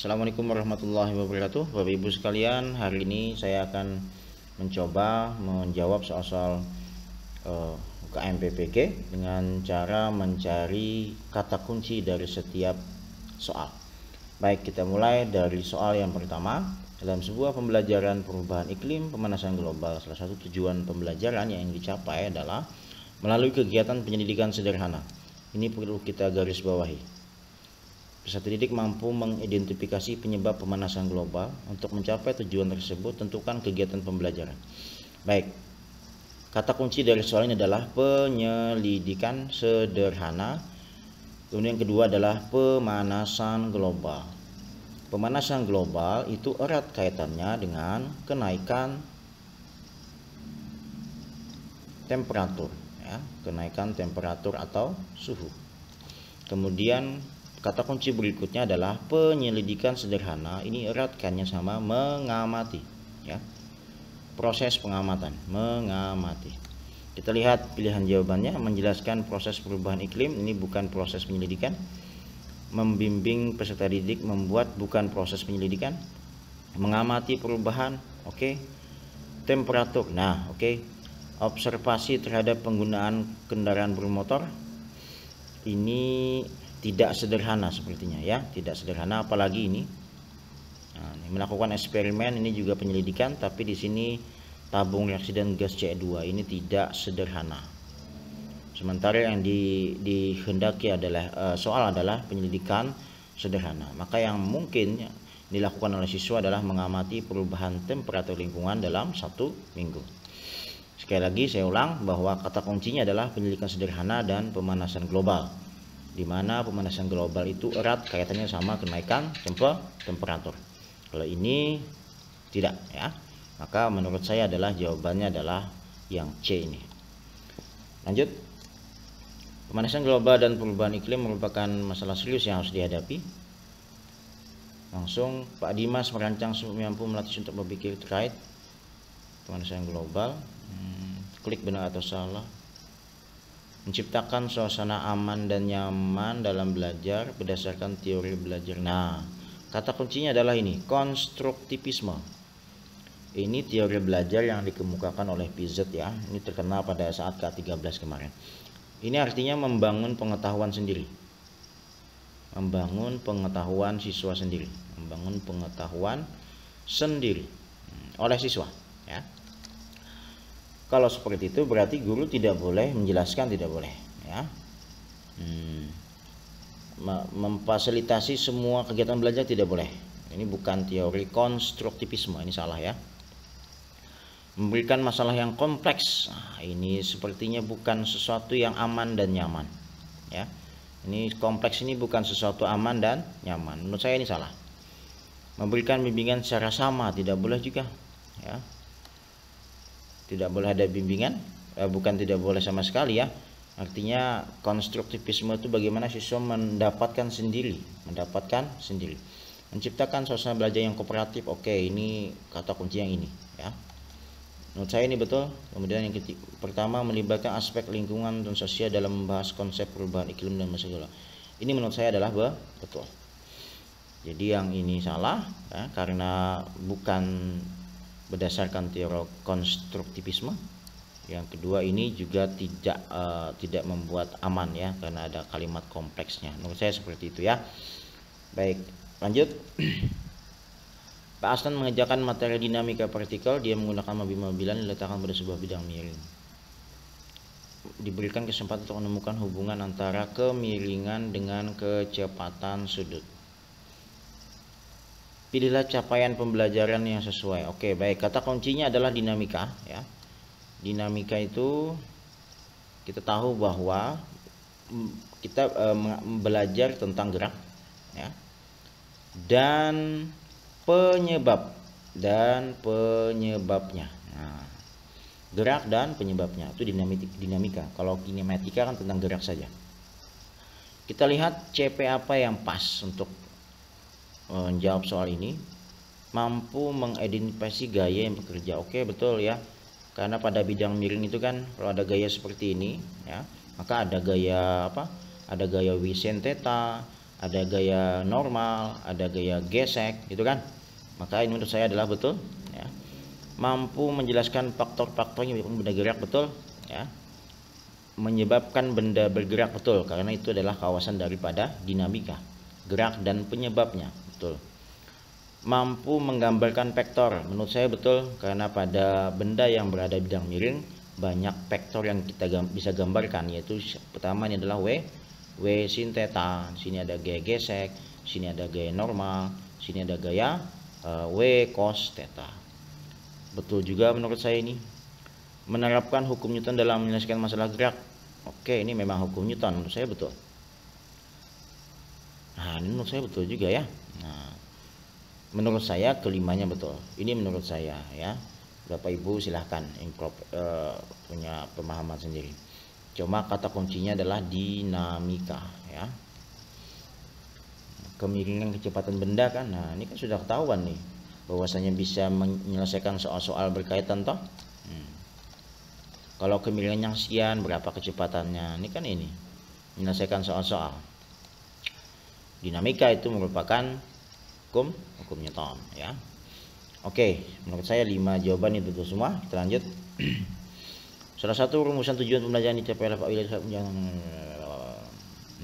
Assalamualaikum warahmatullahi wabarakatuh. Bapak Ibu sekalian, hari ini saya akan mencoba menjawab soal-soal UKM PPG dengan cara mencari kata kunci dari setiap soal. Baik, kita mulai dari soal yang pertama. Dalam sebuah pembelajaran perubahan iklim pemanasan global, salah satu tujuan pembelajaran yang ingin dicapai adalah melalui kegiatan penyelidikan sederhana. Ini perlu kita garis bawahi. Peserta didik mampu mengidentifikasi penyebab pemanasan global. Untuk mencapai tujuan tersebut, tentukan kegiatan pembelajaran. Baik, kata kunci dari soal ini adalah penyelidikan sederhana. Kemudian yang kedua adalah pemanasan global. Pemanasan global itu erat kaitannya dengan kenaikan temperatur, ya, kenaikan temperatur atau suhu. Kemudian kata kunci berikutnya adalah penyelidikan sederhana. Ini erat kaitannya sama mengamati, ya. Proses pengamatan, mengamati. Kita lihat pilihan jawabannya. Menjelaskan proses perubahan iklim, ini bukan proses penyelidikan. Membimbing peserta didik, membuat, bukan proses penyelidikan. Mengamati perubahan, oke. Temperatur, nah, oke. Observasi terhadap penggunaan kendaraan bermotor, ini tidak sederhana sepertinya, ya, tidak sederhana, apalagi ini. Nah, ini melakukan eksperimen, ini juga penyelidikan, tapi di sini tabung reaksi dan gas CO2, ini tidak sederhana. Sementara yang dihendaki adalah soal adalah penyelidikan sederhana. Maka yang mungkin dilakukan oleh siswa adalah mengamati perubahan temperatur lingkungan dalam 1 minggu. Sekali lagi saya ulang bahwa kata kuncinya adalah penyelidikan sederhana dan pemanasan global, di mana pemanasan global itu erat kaitannya sama kenaikan temperatur. Kalau ini tidak, ya, maka menurut saya adalah jawabannya adalah yang C ini. Lanjut. Pemanasan global dan perubahan iklim merupakan masalah serius yang harus dihadapi. Langsung, Pak Dimas merancang mampu melatih untuk berpikir terkait pemanasan global. Klik benar atau salah. Menciptakan suasana aman dan nyaman dalam belajar berdasarkan teori belajar. Nah, kata kuncinya adalah ini, konstruktivisme. Ini teori belajar yang dikemukakan oleh PZ, ya. Ini terkenal pada saat K13 kemarin. Ini artinya membangun pengetahuan sendiri. Membangun pengetahuan siswa sendiri. Membangun pengetahuan sendiri oleh siswa, ya. Kalau seperti itu berarti guru tidak boleh menjelaskan, tidak boleh, ya. Memfasilitasi semua kegiatan belajar tidak boleh. Ini bukan teori konstruktivisme, ini salah, ya. Memberikan masalah yang kompleks, nah, ini sepertinya bukan sesuatu yang aman dan nyaman, ya. Ini kompleks, ini bukan sesuatu aman dan nyaman. Menurut saya ini salah. Memberikan bimbingan secara sama tidak boleh juga, ya. Tidak boleh ada bimbingan, bukan tidak boleh sama sekali, ya. Artinya konstruktivisme itu bagaimana siswa mendapatkan sendiri. Menciptakan suasana belajar yang kooperatif, oke, ini kata kunci yang ini, ya. Menurut saya ini betul. Kemudian yang pertama, melibatkan aspek lingkungan dan sosial dalam membahas konsep perubahan iklim dan masalah. Ini menurut saya adalah betul. Jadi yang ini salah, ya, karena bukan berdasarkan teori konstruktivisme. Yang kedua, ini juga tidak membuat aman, ya, karena ada kalimat kompleksnya. Menurut saya seperti itu, ya. Baik, lanjut. Pak Aslan mengerjakan materi dinamika partikel. Dia menggunakan mobil-mobilan diletakkan pada sebuah bidang miring. Diberikan kesempatan untuk menemukan hubungan antara kemiringan dengan kecepatan sudut. Pilihlah capaian pembelajaran yang sesuai. Oke, baik. Kata kuncinya adalah dinamika, ya. Dinamika itu kita tahu bahwa kita belajar tentang gerak, ya, dan penyebabnya. Nah, gerak dan penyebabnya itu dinamika. Kalau kinematika kan tentang gerak saja. Kita lihat CP apa yang pas untuk menjawab soal ini. Mampu mengidentifikasi gaya yang bekerja. Oke, betul, ya. Karena pada bidang miring itu kan kalau ada gaya seperti ini, ya, maka ada gaya apa? Ada gaya Wiesen theta, ada gaya normal, ada gaya gesek gitu kan. Maka ini menurut saya adalah betul ya. Mampu menjelaskan faktor-faktornya benda gerak, betul ya. Menyebabkan benda bergerak, betul, karena itu adalah kawasan daripada dinamika gerak dan penyebabnya, betul. Mampu menggambarkan vektor, menurut saya betul, karena pada benda yang berada di bidang miring banyak vektor yang kita bisa gambarkan, yaitu pertama ini adalah W sin theta, sini ada gaya gesek, sini ada gaya normal, sini ada gaya W cos theta. Betul juga menurut saya ini. Menerapkan hukum Newton dalam menyelesaikan masalah gerak. Oke, ini memang hukum Newton, menurut saya betul. Nah, ini menurut saya betul juga ya. Nah, menurut saya kelimanya betul. Ini menurut saya ya. Bapak Ibu silahkan punya pemahaman sendiri. Cuma kata kuncinya adalah dinamika ya. Kemiringan kecepatan benda kan. Nah, ini kan sudah ketahuan nih bahwasanya bisa menyelesaikan soal-soal berkaitan toh. Kalau kemiringannya sekian, berapa kecepatannya? Ini kan ini menyelesaikan soal-soal. Dinamika itu merupakan hukum Newton ya. Oke, menurut saya 5 jawaban itu betul semua. Kita lanjut. Salah satu rumusan tujuan pembelajaran dicapai oleh Pak William.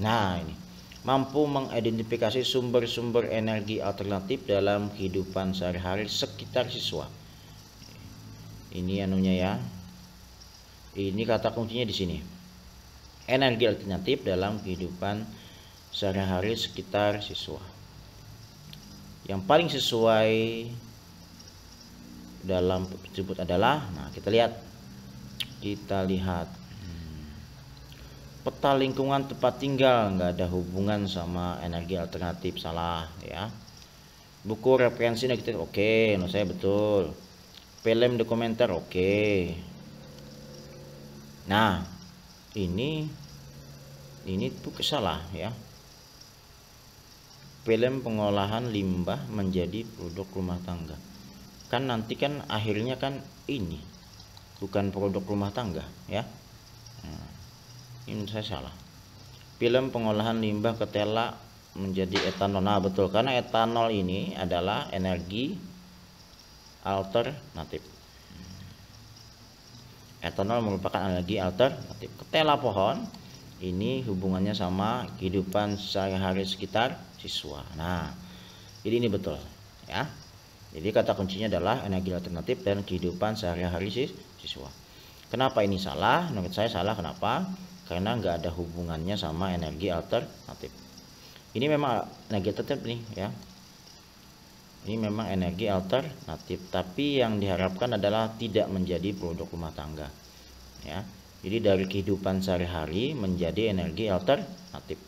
Nah, ini mampu mengidentifikasi sumber-sumber energi alternatif dalam kehidupan sehari-hari sekitar siswa. Ini anunya ya. Ini kata kuncinya di sini. Energi alternatif dalam kehidupan sehari-hari sekitar siswa. Yang paling sesuai dalam tersebut adalah, nah kita lihat peta lingkungan tempat tinggal, nggak ada hubungan sama energi alternatif, salah ya. Buku referensi negatif, oke, menurut saya betul. Film dokumenter, oke. Nah, ini tuh salah ya. Film pengolahan limbah menjadi produk rumah tangga. Kan nanti kan akhirnya kan ini bukan produk rumah tangga ya. Nah, ini saya salah. Film pengolahan limbah ketela menjadi etanol. Nah, betul, karena etanol ini adalah energi alternatif. Etanol merupakan energi alternatif. Ketela pohon ini hubungannya sama kehidupan sehari-hari sekitar siswa. Nah, jadi ini betul ya. Jadi kata kuncinya adalah energi alternatif dan kehidupan sehari-hari siswa. Kenapa ini salah? Menurut saya salah, kenapa? Karena nggak ada hubungannya sama energi alternatif. Ini memang energi alternatif nih ya. Ini memang energi alternatif, tapi yang diharapkan adalah tidak menjadi produk rumah tangga ya. Jadi dari kehidupan sehari-hari menjadi energi alternatif.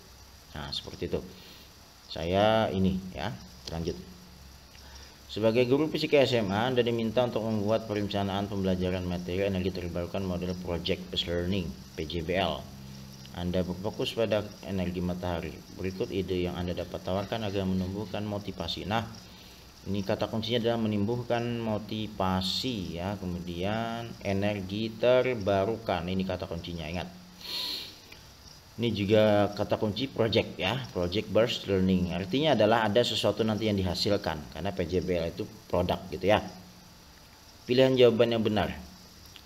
Nah, seperti itu. Saya ini ya, lanjut. Sebagai guru fisika SMA, Anda diminta untuk membuat perencanaan pembelajaran materi energi terbarukan model Project Based Learning (PJBL). Anda berfokus pada energi matahari. Berikut ide yang Anda dapat tawarkan agar menumbuhkan motivasi. Nah, ini kata kuncinya adalah menumbuhkan motivasi ya. Kemudian energi terbarukan, ini kata kuncinya, ingat. Ini juga kata kunci project ya, project based learning. Artinya adalah ada sesuatu nanti yang dihasilkan, karena PJBL itu produk gitu ya. Pilihan jawaban yang benar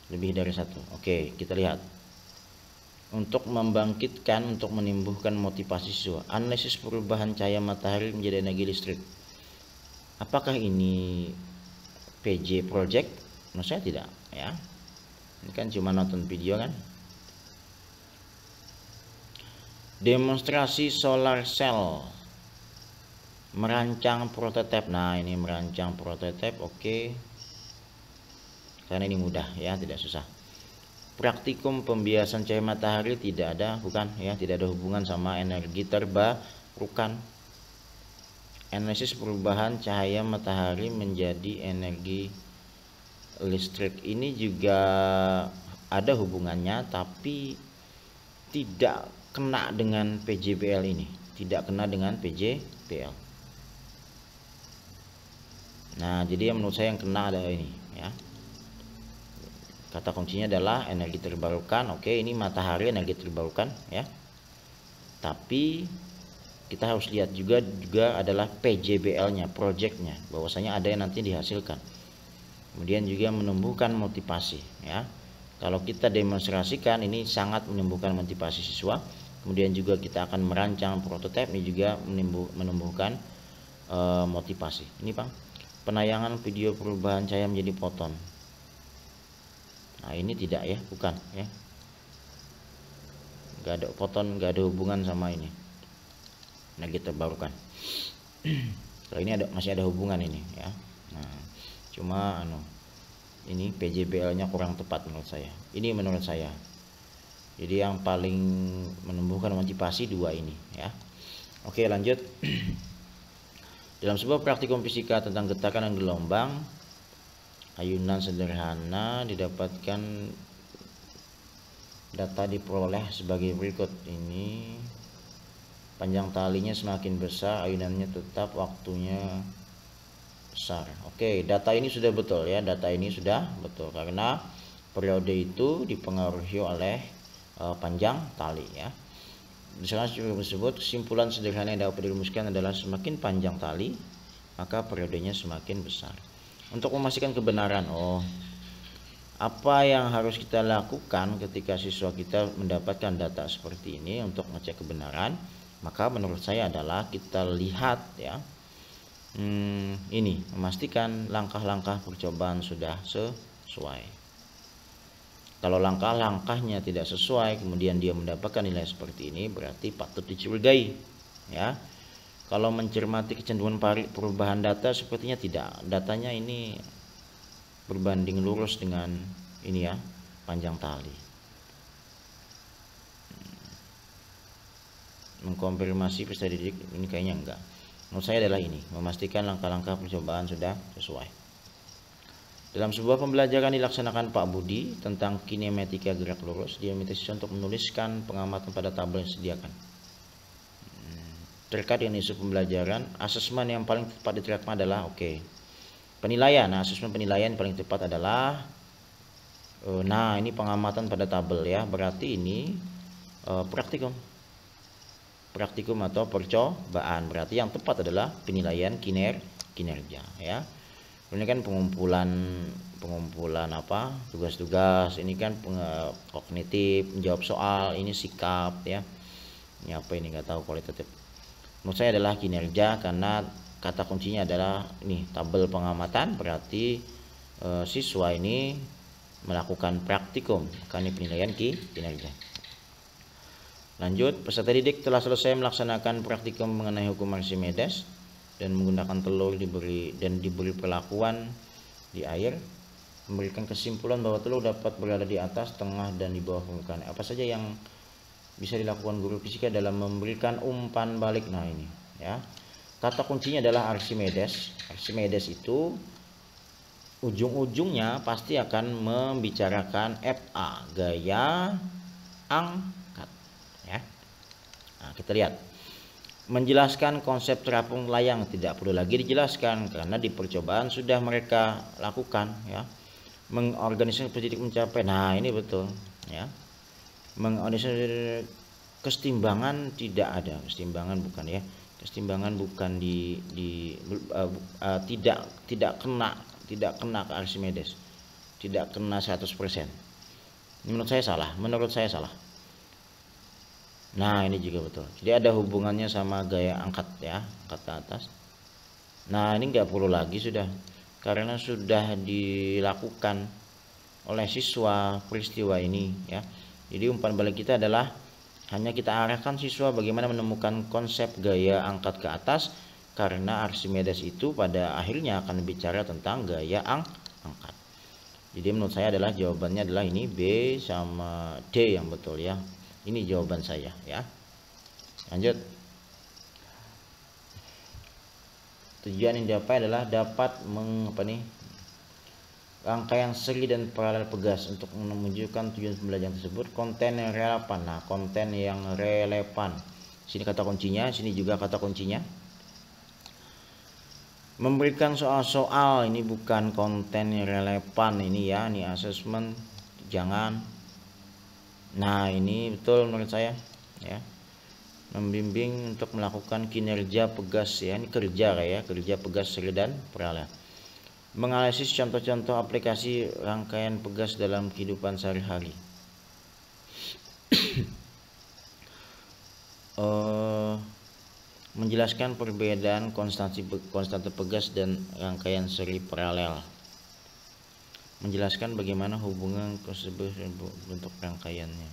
lebih dari satu. Oke, kita lihat. Untuk membangkitkan, untuk menumbuhkan motivasi siswa, analisis perubahan cahaya matahari menjadi energi listrik. Apakah ini PJ project? Menurut saya tidak ya. Ini kan cuma nonton video kan. Demonstrasi solar cell, merancang prototipe. Nah, ini merancang prototipe, oke. Karena ini mudah ya, tidak susah. Praktikum pembiasan cahaya matahari tidak ada, bukan ya, tidak ada hubungan sama energi terbarukan. Analisis perubahan cahaya matahari menjadi energi listrik, ini juga ada hubungannya, tapi tidak kena dengan PJBL ini, tidak kena dengan PJBL. Nah, jadi yang menurut saya yang kena ada ini ya. Kata kuncinya adalah energi terbarukan. Oke, ini matahari energi terbarukan ya. Tapi kita harus lihat juga adalah PJBL-nya, project-nya, bahwasanya ada yang nanti dihasilkan. Kemudian juga menumbuhkan motivasi ya. Kalau kita demonstrasikan ini sangat menumbuhkan motivasi siswa. Kemudian juga kita akan merancang prototipe, ini juga menumbuhkan motivasi. Ini Bang, penayangan video perubahan cahaya menjadi foton. Nah ini tidak ya, bukan ya, nggak ada foton, nggak ada hubungan sama ini. Nah kita barukan. Kalau ini masih ada hubungan ini ya. Nah cuma ini PJBL-nya kurang tepat menurut saya. Ini menurut saya. Jadi yang paling menumbuhkan motivasi dua ini ya. Oke lanjut. Dalam sebuah praktikum fisika tentang getakan dan gelombang, ayunan sederhana didapatkan, data diperoleh sebagai berikut. Ini panjang talinya semakin besar, ayunannya tetap, waktunya besar. Oke, data ini sudah betul ya, data ini sudah betul karena periode itu dipengaruhi oleh panjang tali ya. Misalnya tersebut, kesimpulan sederhana yang dapat dirumuskan adalah semakin panjang tali maka periodenya semakin besar. Untuk memastikan kebenaran, apa yang harus kita lakukan ketika siswa kita mendapatkan data seperti ini untuk ngecek kebenaran? Maka menurut saya adalah kita lihat ya, ini memastikan langkah-langkah percobaan sudah sesuai. Kalau langkah-langkahnya tidak sesuai kemudian dia mendapatkan nilai seperti ini, berarti patut dicurigai ya. Kalau mencermati kecenderungan perubahan data, sepertinya tidak, datanya ini berbanding lurus dengan ini ya, panjang tali. Mengkonfirmasi peserta didik, ini kayaknya enggak. Menurut saya adalah ini, memastikan langkah-langkah percobaan sudah sesuai. Dalam sebuah pembelajaran dilaksanakan Pak Budi tentang kinematika gerak lurus, dia meminta siswa untuk menuliskan pengamatan pada tabel yang disediakan. Terkait dengan isu pembelajaran, asesmen yang paling tepat diterapkan adalah penilaian. Nah, asesmen penilaian paling tepat adalah ini pengamatan pada tabel ya, berarti ini praktikum atau percobaan, berarti yang tepat adalah penilaian kinerja ya. Ini kan pengumpulan tugas-tugas, ini kan kognitif, menjawab soal, ini sikap ya. Ini apa ini, nggak tahu, kualitatif. Menurut saya adalah kinerja karena kata kuncinya adalah ini tabel pengamatan, berarti siswa ini melakukan praktikum, karena penilaian kinerja. Lanjut, peserta didik telah selesai melaksanakan praktikum mengenai hukum Archimedes dan menggunakan telur diberi perlakuan di air, memberikan kesimpulan bahwa telur dapat berada di atas, tengah, dan di bawah permukaan. Apa saja yang bisa dilakukan guru fisika dalam memberikan umpan balik? Nah ini ya, kata kuncinya adalah Archimedes. Archimedes itu ujung-ujungnya pasti akan membicarakan FA, gaya angkat ya. Nah, kita lihat. Menjelaskan konsep terapung layang tidak perlu lagi dijelaskan karena di percobaan sudah mereka lakukan ya. Mengorganisasi pendidik mencapai, nah ini betul ya. Mengorganisasi kesetimbangan tidak ada, kesetimbangan bukan ya, kesetimbangan bukan tidak kena ke Archimedes, tidak kena 100%. Menurut saya salah. Nah ini juga betul, jadi ada hubungannya sama gaya angkat ya, angkat ke atas. Nah ini nggak perlu lagi sudah, karena sudah dilakukan oleh siswa peristiwa ini ya. Jadi umpan balik kita adalah hanya kita arahkan siswa bagaimana menemukan konsep gaya angkat ke atas, karena Archimedes itu pada akhirnya akan bicara tentang gaya angkat. Jadi menurut saya adalah jawabannya adalah ini, B sama D yang betul ya. Ini jawaban saya ya. Lanjut. Tujuan yang dicapai adalah dapat rangkaian seri dan paralel pegas untuk menunjukkan tujuan pembelajaran tersebut. Konten yang relevan. Nah, konten yang relevan. Sini kata kuncinya, sini juga kata kuncinya. Memberikan soal-soal, ini bukan konten yang relevan ini ya, ini asesmen, jangan. Nah ini betul menurut saya ya. membimbing untuk melakukan kinerja pegas ya, ini kerja pegas seri dan paralel. Menganalisis contoh-contoh aplikasi rangkaian pegas dalam kehidupan sehari-hari. Menjelaskan perbedaan konstante pegas dan rangkaian seri paralel. Menjelaskan bagaimana hubungan tersebut bentuk rangkaiannya.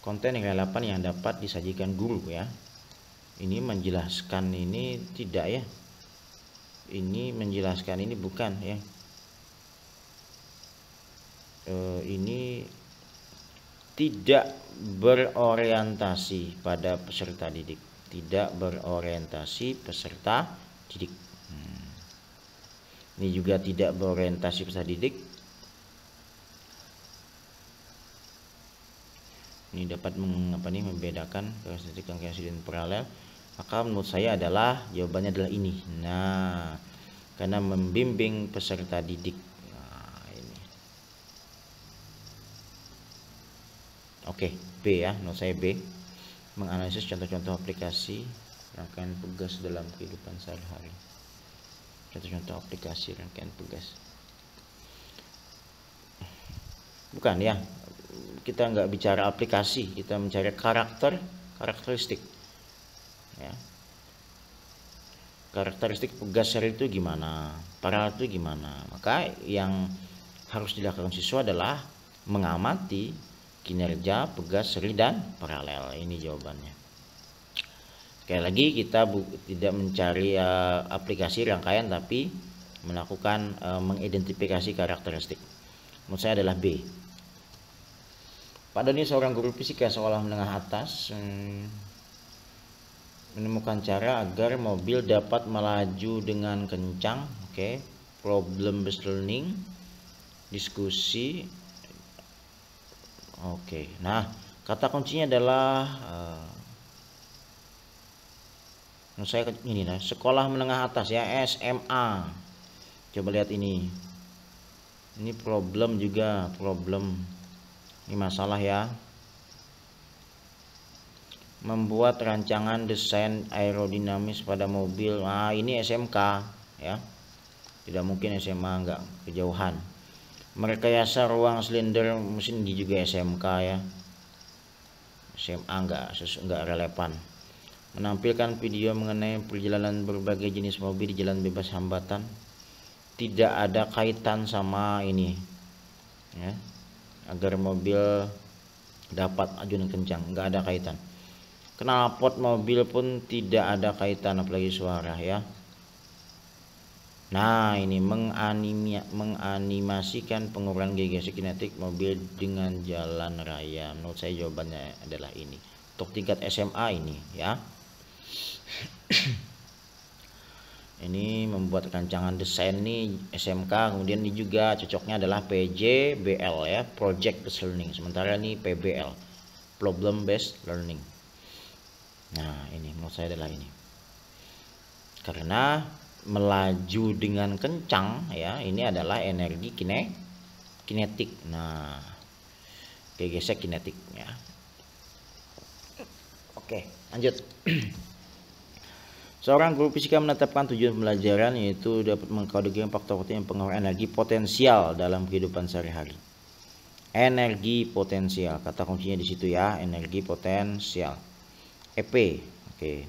Konten yang relevan yang dapat disajikan guru ya. Ini menjelaskan ini tidak ya. Ini menjelaskan ini bukan ya. Ini tidak berorientasi pada peserta didik. Tidak berorientasi peserta didik. Ini juga tidak berorientasi peserta didik. Ini dapat membedakan karakteristik rangkaian seri dan paralel. Maka menurut saya adalah jawabannya adalah ini. Nah, karena membimbing peserta didik. Nah, ini. Oke, B ya, menurut saya B. Menganalisis contoh-contoh aplikasi rangkaian pegas dalam kehidupan sehari-hari. Contoh-contoh aplikasi rangkaian pegas. Bukan ya. Kita nggak bicara aplikasi, kita mencari karakteristik ya. Karakteristik pegas seri itu gimana, paralel itu gimana. Maka yang harus dilakukan siswa adalah mengamati kinerja pegas seri dan paralel. Ini jawabannya. Sekali lagi kita tidak mencari aplikasi rangkaian, tapi melakukan mengidentifikasi karakteristik. Menurut saya adalah B. Pada ini seorang guru fisika sekolah menengah atas menemukan cara agar mobil dapat melaju dengan kencang. Oke, problem based learning, diskusi. Oke, nah kata kuncinya adalah saya ini lah, sekolah menengah atas ya, SMA. Coba lihat ini problem juga, ini masalah ya. Membuat rancangan desain aerodinamis pada mobil. Nah, ini SMK ya. Tidak mungkin SMA, enggak kejauhan. Merekayasa ruang silinder mesin di juga SMK ya. SMA enggak relevan. Menampilkan video mengenai perjalanan berbagai jenis mobil di jalan bebas hambatan. Tidak ada kaitan sama ini ya. Agar mobil dapat maju dengan kencang, nggak ada kaitan. Knalpot mobil pun tidak ada kaitan, apalagi suara ya. Nah, ini menganimasikan pengurangan gegesi kinetik mobil dengan jalan raya. Menurut saya jawabannya adalah ini. Untuk tingkat SMA ini ya. Ini membuat rancangan desain nih SMK, kemudian ini juga cocoknya adalah PJBL ya, Project Based Learning. Sementara ini PBL, Problem Based Learning. Nah, ini menurut saya adalah ini. Karena melaju dengan kencang ya, ini adalah energi kinetik. Nah, gesek kinetik ya. Oke, lanjut. Seorang guru fisika menetapkan tujuan pembelajaran yaitu dapat mengkategorikan faktor-faktor yang mempengaruhi energi potensial dalam kehidupan sehari-hari. Energi potensial, kata kuncinya di situ ya, energi potensial. EP. Oke.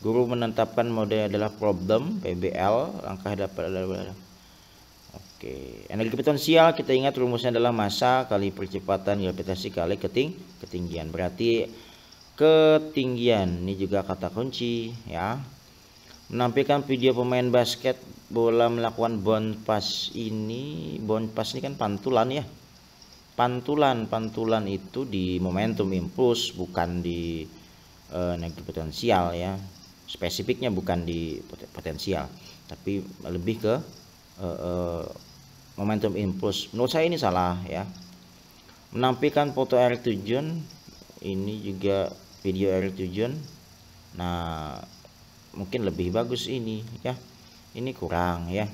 Guru menetapkan mode adalah problem, PBL, langkah dapat adalah. Oke. Energi potensial kita ingat rumusnya adalah massa kali percepatan gravitasi kali ketinggian. Berarti ketinggian ini juga kata kunci ya. Menampilkan video pemain basket bola melakukan bounce pass. Bounce pass ini kan pantulan ya. Pantulan itu di momentum impuls, bukan di energi potensial ya. Spesifiknya bukan di potensial, tapi lebih ke momentum impuls. Menurut saya ini salah ya. Menampilkan foto air terjun, ini juga video air terjun. Nah, mungkin lebih bagus ini ya. Ini kurang ya.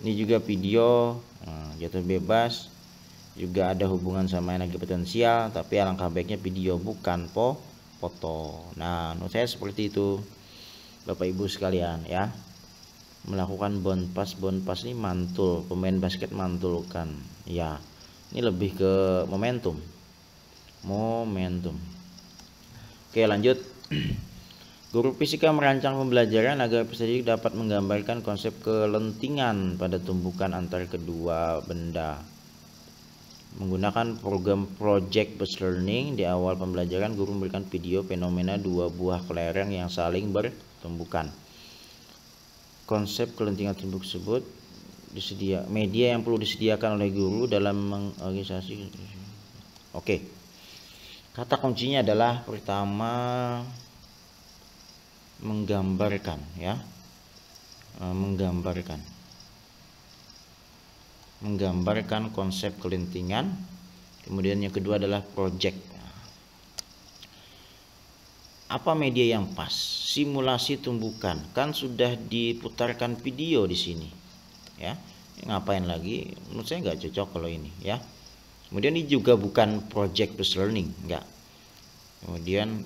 Ini juga video jatuh bebas. juga ada hubungan sama energi potensial, tapi alangkah baiknya video bukan foto. Nah, menurut saya seperti itu Bapak Ibu sekalian ya. Melakukan bound pass ini mantul, pemain basket mantulkan ya. Ini lebih ke momentum. Oke, lanjut. Guru fisika merancang pembelajaran agar peserta didik dapat menggambarkan konsep kelentingan pada tumbukan antar kedua benda. Menggunakan program Project Based Learning, di awal pembelajaran guru memberikan video fenomena dua buah kelereng yang saling bertumbukan. Konsep kelentingan tumbuh tersebut media yang perlu disediakan oleh guru dalam mengorganisasi. Oke. Kata kuncinya adalah pertama menggambarkan ya. Menggambarkan konsep kelentingan. Kemudian yang kedua adalah project. Apa media yang pas? Simulasi tumbukan. Kan sudah diputarkan video di sini. Ya. Ngapain lagi? Menurut saya nggak cocok kalau ini ya. Kemudian ini juga bukan project based learning, enggak. Kemudian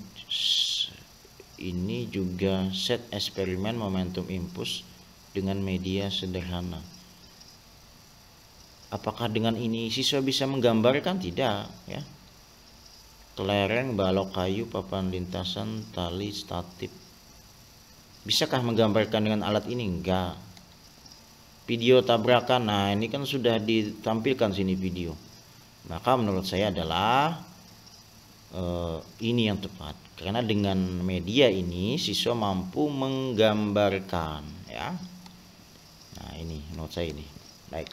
ini juga set eksperimen momentum impuls dengan media sederhana. Apakah dengan ini siswa bisa menggambarkan? Tidak ya. Kelereng, balok kayu, papan lintasan, tali, statif. Bisakah menggambarkan dengan alat ini? Enggak. Video tabrakan, nah ini kan sudah ditampilkan sini video. Maka menurut saya adalah ini yang tepat, karena dengan media ini siswa mampu menggambarkan ya. Nah ini menurut saya ini baik.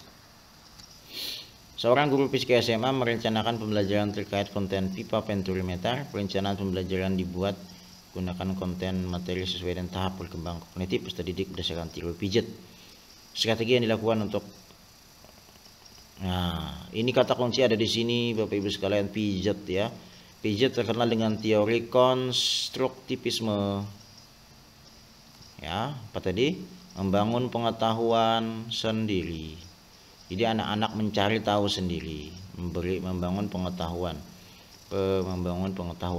Seorang guru fisika SMA merencanakan pembelajaran terkait konten pipa penturimeter. Perencanaan pembelajaran dibuat gunakan konten materi sesuai dengan tahap perkembangan kognitif peserta didik berdasarkan teori Piaget. Strategi yang dilakukan untuk ini kata kunci ada di sini Bapak Ibu sekalian, Piaget ya. Piaget terkenal dengan teori konstruktivisme. Ya, apa tadi? Membangun pengetahuan sendiri. Jadi anak-anak mencari tahu sendiri, membangun pengetahuan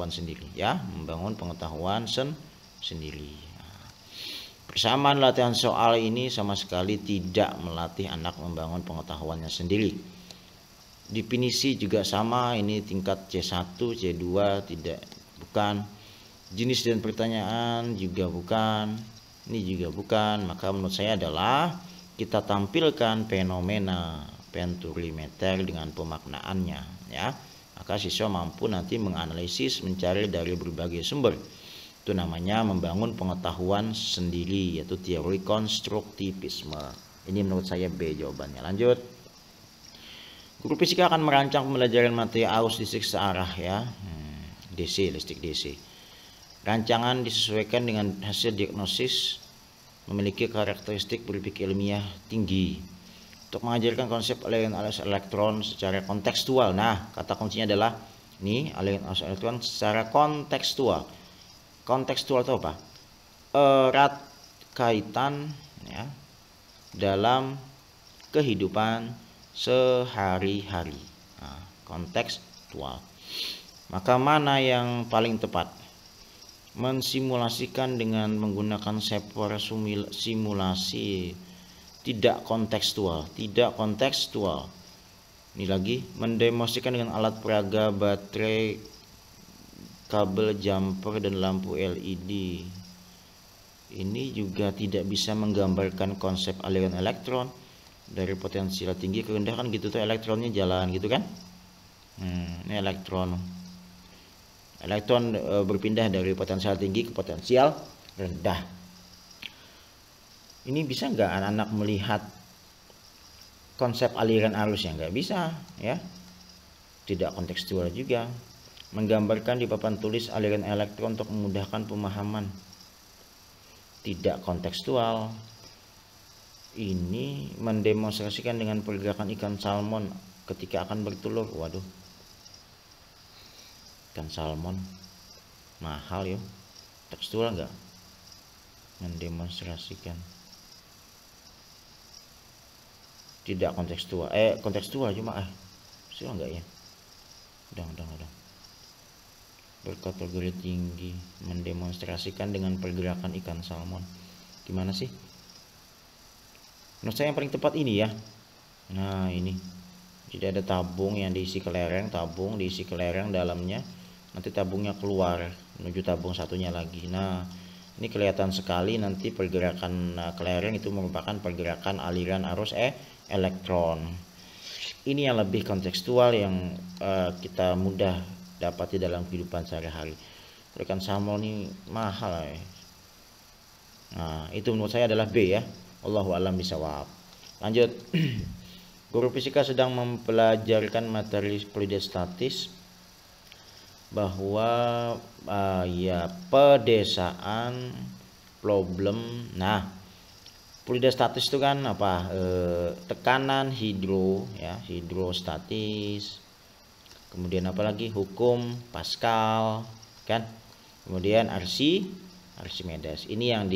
sendiri ya, membangun pengetahuan sendiri. Persamaan latihan soal ini sama sekali tidak melatih anak membangun pengetahuannya sendiri. Definisi juga sama, ini tingkat C1, C2 bukan. Jenis dan pertanyaan juga bukan. Ini juga bukan. Maka menurut saya adalah kita tampilkan fenomena penturimeter dengan pemaknaannya ya. Maka siswa mampu nanti menganalisis, mencari dari berbagai sumber. Itu namanya membangun pengetahuan sendiri, yaitu teori konstruktivisme. Ini menurut saya B jawabannya. Lanjut. Guru fisika akan merancang pembelajaran materi arus listrik searah ya. DC, listrik DC. Rancangan disesuaikan dengan hasil diagnosis, memiliki karakteristik berpikir ilmiah tinggi. Untuk mengajarkan konsep aliran arus elektron secara kontekstual. Nah, kata kuncinya adalah ini aliran arus elektron secara kontekstual. Kontekstual itu apa? Erat kaitan ya dalam kehidupan sehari-hari. Nah, kontekstual. Maka mana yang paling tepat? Mensimulasikan dengan menggunakan software simulasi tidak kontekstual. Ini lagi mendemonstrasikan dengan alat peraga, baterai, kabel jumper dan lampu LED. Ini juga tidak bisa menggambarkan konsep aliran elektron dari potensial tinggi ke rendah, kan gitu tuh, elektronnya jalan gitu kan. Ini elektron berpindah dari potensial tinggi ke potensial rendah. Ini bisa nggak anak-anak melihat konsep aliran arusnya? Nggak bisa ya. Tidak kontekstual juga. Menggambarkan di papan tulis aliran elektron untuk memudahkan pemahaman. Tidak kontekstual. Ini mendemonstrasikan dengan pergerakan ikan salmon ketika akan bertelur. Waduh, ikan salmon mahal ya. Tekstual enggak? Mendemonstrasikan. Tidak kontekstual. Kontekstual cuma berhasil enggak ya? Udah. Berkategori tinggi, mendemonstrasikan dengan pergerakan ikan salmon. Gimana sih? Menurut saya yang paling tepat ini ya. Nah ini, jadi ada tabung yang diisi kelereng, tabung diisi kelereng dalamnya, nanti tabungnya keluar menuju tabung satunya lagi. Nah ini kelihatan sekali nanti pergerakan kelereng itu merupakan pergerakan aliran arus elektron. Ini yang lebih kontekstual yang kita mudah dapati dalam kehidupan sehari-hari. Ikan salmon ini mahal ya. Nah itu menurut saya adalah B ya. Allahu a'lam bishawab. Lanjut. Guru fisika sedang mempelajarkan materi fluidostatis bahwa ya pedesaan problem. Nah fluidostatis itu kan apa? Tekanan hidrostatis. Kemudian apa lagi? Hukum Pascal kan? Kemudian Archimedes. Ini yang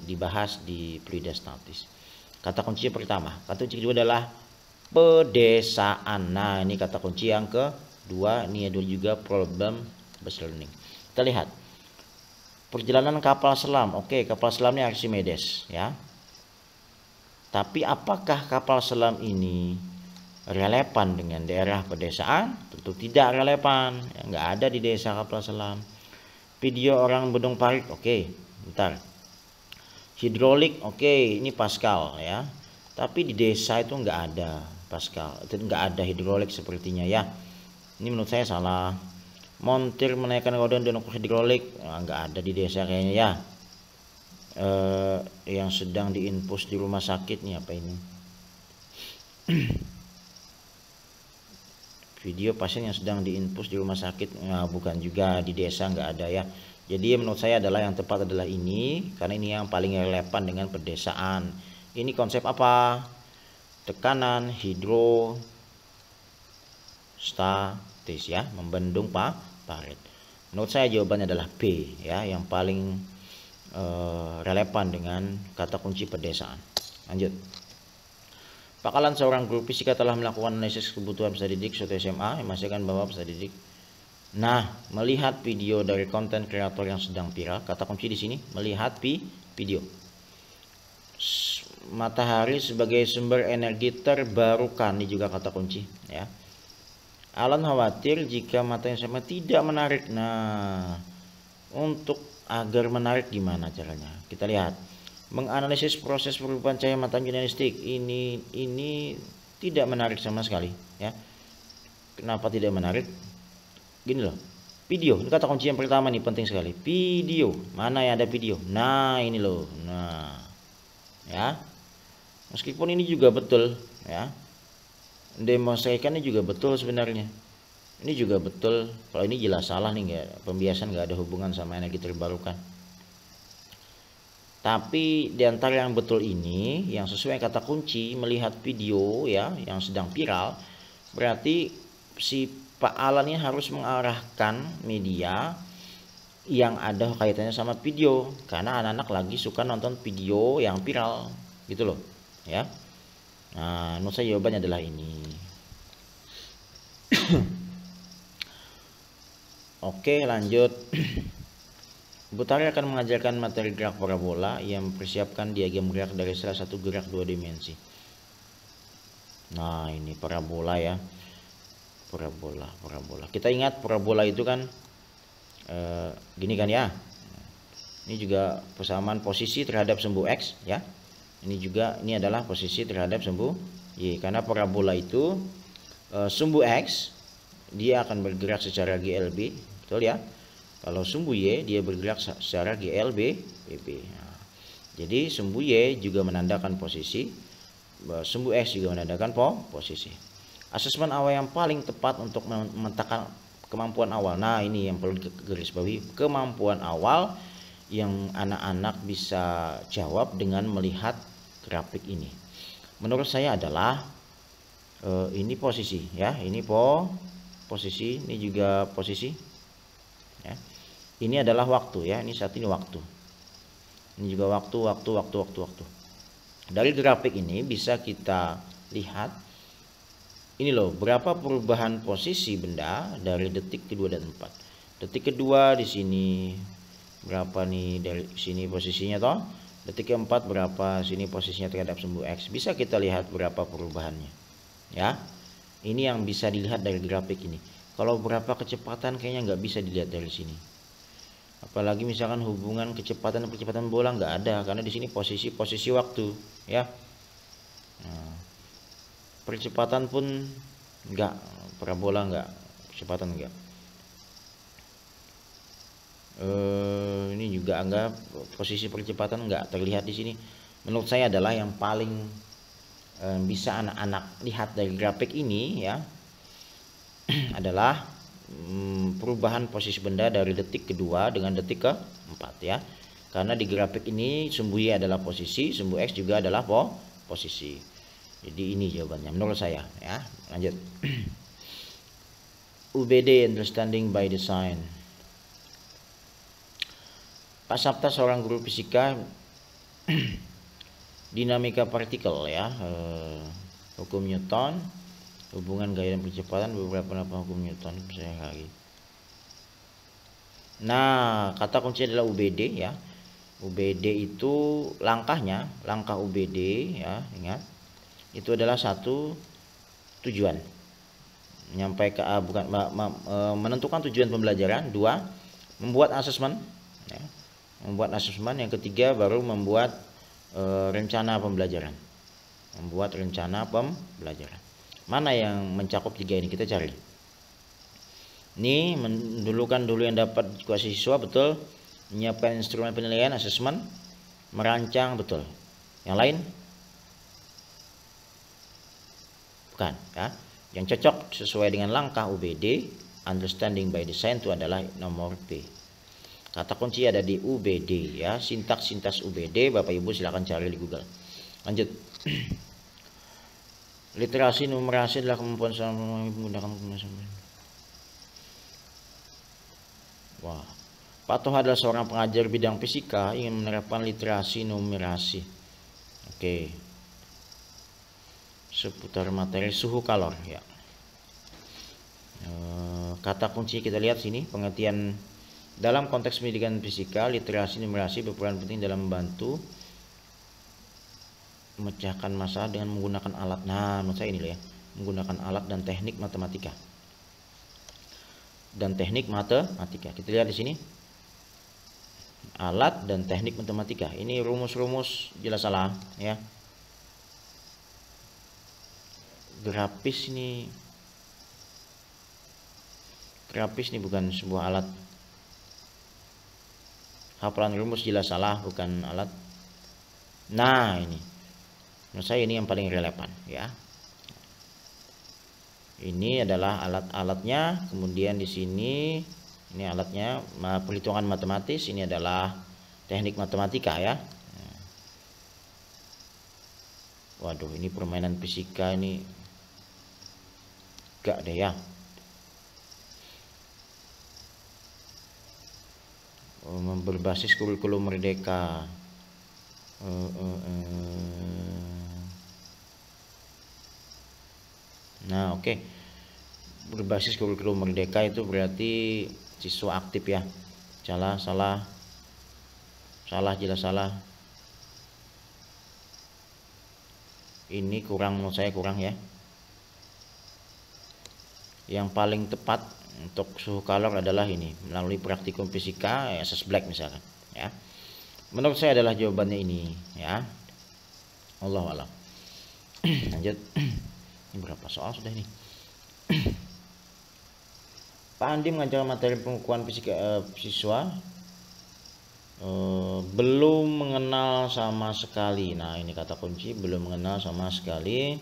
dibahas di fluidostatis. Kata kunci pertama, kata kunci kedua adalah pedesaan. Nah, ini kata kunci yang kedua. Ini ada juga problem based learning. Kita lihat. Perjalanan kapal selam. Oke, kapal selamnya Archimedes ya. Tapi apakah kapal selam ini relevan dengan daerah pedesaan? Tentu tidak relevan. Nggak ada di desa kapal selam. Video orang bedung parit, oke, bentar. Hidrolik, oke, ini Pascal ya. Tapi di desa itu nggak ada Pascal, itu nggak ada hidrolik sepertinya ya. Ini menurut saya salah. Montir menaikkan roda dan ukur hidrolik, nggak ada di desa kayaknya ya. Yang sedang diinfus di rumah sakit nih apa ini? Video pasien yang sedang diinfus di rumah sakit, nah, bukan juga, di desa nggak ada ya. Jadi menurut saya adalah yang tepat adalah ini, karena ini yang paling relevan dengan pedesaan. Ini konsep apa? Tekanan hidrostatis ya, membendung parit. Menurut saya jawabannya adalah B ya, yang paling relevan dengan kata kunci pedesaan. Lanjut. Bakalan seorang guru fisika telah melakukan analisis kebutuhan peserta didik suatu SMA yang memastikan bahwa peserta didik. Nah, melihat video dari konten kreator yang sedang viral, kata kunci di sini melihat video. Matahari sebagai sumber energi terbarukan, ini juga kata kunci ya. Alan khawatir jika matahari sama tidak menarik. Nah, untuk agar menarik gimana caranya? Kita lihat. Menganalisis proses perubahan cahaya matahari jurnalistik, ini tidak menarik sama sekali ya. Kenapa tidak menarik? Gini loh, video, ini kata kunci yang pertama nih, penting sekali. Video, mana yang ada video? Nah ini loh, nah ya, meskipun ini juga betul ya, demonstrasikannya juga betul sebenarnya, ini juga betul. Kalau ini jelas salah nih, nggak, pembiasan nggak ada hubungan sama energi terbarukan. Tapi di antara yang betul ini, yang sesuai kata kunci melihat video ya yang sedang viral, berarti si Pak Alan ini harus mengarahkan media yang ada kaitannya sama video, karena anak-anak lagi suka nonton video yang viral gitu loh ya. Nah, menurut saya jawabannya adalah ini. Oke, lanjut. Butari akan mengajarkan materi gerak parabola yang mempersiapkan diagram gerak dari salah satu gerak dua dimensi. Nah, ini parabola ya. Parabola. Kita ingat parabola itu kan gini kan ya. Ini juga persamaan posisi terhadap sumbu X ya. Ini adalah posisi terhadap sumbu Y. Karena parabola itu sumbu X dia akan bergerak secara GLB, betul ya. Kalau sumbu Y dia bergerak secara GLB BB. Nah, jadi sumbu Y juga menandakan posisi, sumbu X juga menandakan posisi. Asesmen awal yang paling tepat untuk memetakan kemampuan awal. Nah, ini yang perlu digarisbawahi, kemampuan awal yang anak-anak bisa jawab dengan melihat grafik ini. Menurut saya adalah ini posisi ya, ini posisi, ini juga posisi ya. Ini adalah waktu ya, ini saat ini waktu. Ini juga waktu. Dari grafik ini bisa kita lihat ini loh, berapa perubahan posisi benda dari detik kedua dan 4. Detik kedua di sini berapa nih, dari sini posisinya toh. Detik keempat berapa, sini posisinya terhadap sumbu X. Bisa kita lihat berapa perubahannya. Ya. Ini yang bisa dilihat dari grafik ini. Kalau berapa kecepatan kayaknya nggak bisa dilihat dari sini. Apalagi misalkan hubungan kecepatan dan percepatan bola nggak ada, karena di sini posisi waktu, ya. Nah, percepatan pun enggak, parabola enggak, kecepatan enggak. Ini juga enggak, posisi percepatan enggak terlihat di sini. Menurut saya adalah yang paling bisa anak-anak lihat dari grafik ini, ya, adalah perubahan posisi benda dari detik kedua dengan detik keempat, ya. Karena di grafik ini sumbu Y adalah posisi, sumbu X juga adalah posisi. Jadi ini jawabannya menurut saya, ya. Lanjut. UBD, understanding by design. Pak Sabta seorang guru fisika dinamika partikel, ya, hukum Newton, hubungan gaya dan percepatan, beberapa hukum Newton, saya lagi. Nah, kata kunci adalah UBD, ya. UBD itu langkahnya, langkah UBD, ya, ingat. Itu adalah satu, tujuan, menyampaikan menentukan tujuan pembelajaran. Dua, membuat asesmen, ya. Membuat asesmen. Yang ketiga baru membuat rencana pembelajaran, membuat rencana pembelajaran. Mana yang mencakup tiga ini, kita cari. Ini mendulukan dulu yang dapat dikuasai siswa, betul. Menyiapkan instrumen penilaian, asesmen. Merancang, betul. Yang lain bukan, ya. Yang cocok sesuai dengan langkah UBD, understanding by design, itu adalah nomor B. Kata kunci ada di UBD, ya. Sintaks UBD Bapak Ibu silakan cari di Google. Lanjut. Literasi numerasi adalah kemampuan menggunakan kemudian. Wah, Pak Toha adalah seorang pengajar bidang fisika ingin menerapkan literasi numerasi. Oke. Seputar materi suhu kalor, ya. Kata kunci kita lihat sini, pengertian dalam konteks pendidikan fisika, literasi numerasi berperan penting dalam membantu memecahkan masalah dengan menggunakan alat. Nah, menurut saya ini loh, ya, menggunakan alat dan teknik matematika. Dan teknik matematika. Kita lihat di sini. Alat dan teknik matematika. Ini rumus-rumus jelas salah, ya. Grafis ini bukan sebuah alat. Hafalan rumus jelas salah, bukan alat. Nah, ini menurut saya ini yang paling relevan, ya. Ini adalah alat-alatnya. Kemudian di sini ini alatnya, perhitungan matematis. Ini adalah teknik matematika, ya. Waduh, ini permainan fisika ini gak deh, ya. Berbasis kurikulum merdeka. Nah, oke. Berbasis kurikulum merdeka itu berarti siswa aktif, ya. Salah, jelas salah. Ini kurang, menurut saya kurang, ya. Yang paling tepat untuk suhu kalor adalah ini, melalui praktikum fisika, SS Black misalkan, ya. Menurut saya adalah jawabannya ini, ya. Allahu a'lam. Lanjut. Ini berapa soal sudah ini? Pak Andi mengajarkan materi pengukuran fisika siswa belum mengenal sama sekali. Nah, ini kata kunci, belum mengenal sama sekali.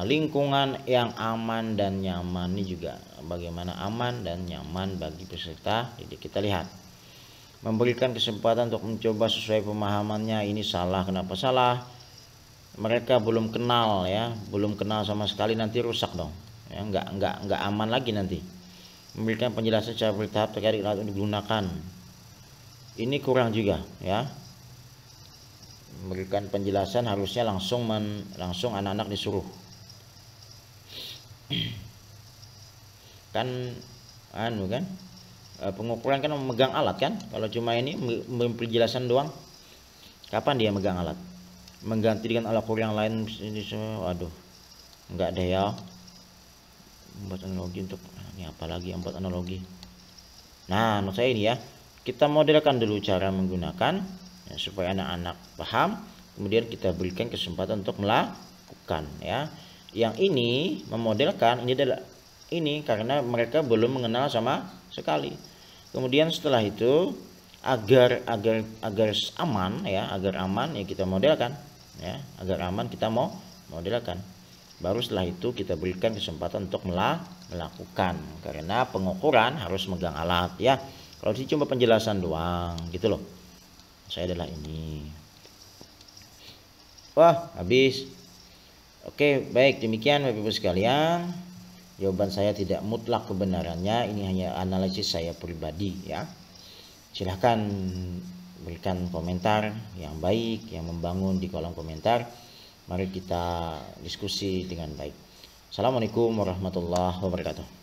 Lingkungan yang aman dan nyaman ini juga bagaimana aman dan nyaman bagi peserta. Jadi kita lihat, memberikan kesempatan untuk mencoba sesuai pemahamannya. Ini salah. Kenapa salah? Mereka belum kenal, ya, belum kenal sama sekali, nanti rusak dong, ya. Nggak aman lagi nanti. Memberikan penjelasan secara bertahap terkait alat yang digunakan, ini kurang juga, ya. memberikan penjelasan harusnya langsung anak-anak disuruh. Kan pengukuran kan memegang alat kan. Kalau cuma ini memberi penjelasan doang, kapan dia megang alat? Mengganti dengan alat ukur yang lain ini, waduh, enggak deh ya. Membuat analogi untuk ini apalagi membuat analogi. Nah, menurut saya ini ya, kita modelkan dulu cara menggunakan ya, supaya anak-anak paham, kemudian kita berikan kesempatan untuk melakukan ya. Yang ini memodelkan ini adalah ini karena mereka belum mengenal sama sekali. Kemudian setelah itu agar aman ya, agar aman ya kita modelkan ya, agar aman kita mau modelkan. Baru setelah itu kita berikan kesempatan untuk melakukan, karena pengukuran harus megang alat ya. Kalau sih cuma penjelasan doang gitu loh. Saya adalah ini. Wah, habis. Oke, baik, demikian Bapak Ibu sekalian. Jawaban saya tidak mutlak kebenarannya, ini hanya analisis saya pribadi ya. Silahkan berikan komentar yang baik, yang membangun di kolom komentar. Mari kita diskusi dengan baik. Assalamualaikum warahmatullahi wabarakatuh.